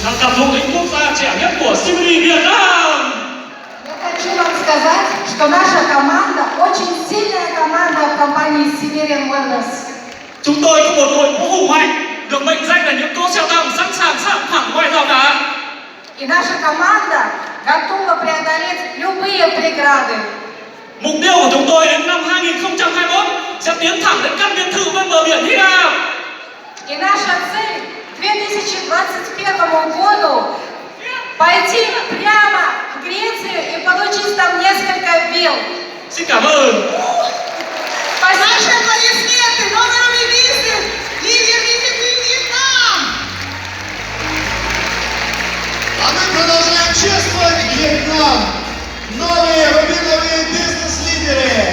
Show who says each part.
Speaker 1: là thủ lĩnh quốc gia trẻ nhất của Symphony Việt Nam.
Speaker 2: Я хочу вам сказать, что наша команда очень сильная команда в компании Siberian Wellness.
Speaker 1: Chúng tôi có một đội ngũ hùng mạnh, được mệnh danh là những cỗ xe tăng sẵn sàng sang thẳng ngoài rào cản.
Speaker 2: И наша команда готова преодолеть любые преграды.
Speaker 1: Mục tiêu của chúng tôi đến năm 2021 sẽ tiến thẳng đến căn biệt thự bên bờ biển Hy Lạp.
Speaker 2: И наша цель к 2021 году пойти прямо в Грецию и получить там несколько вилл.
Speaker 1: Xin cảm ơn.
Speaker 3: Наши аплодисменты номеру визы лидер визиты Вьетнам.
Speaker 4: А мы продолжаем чествовать Вьетнам. Новые рубиновые бизнес-лидеры.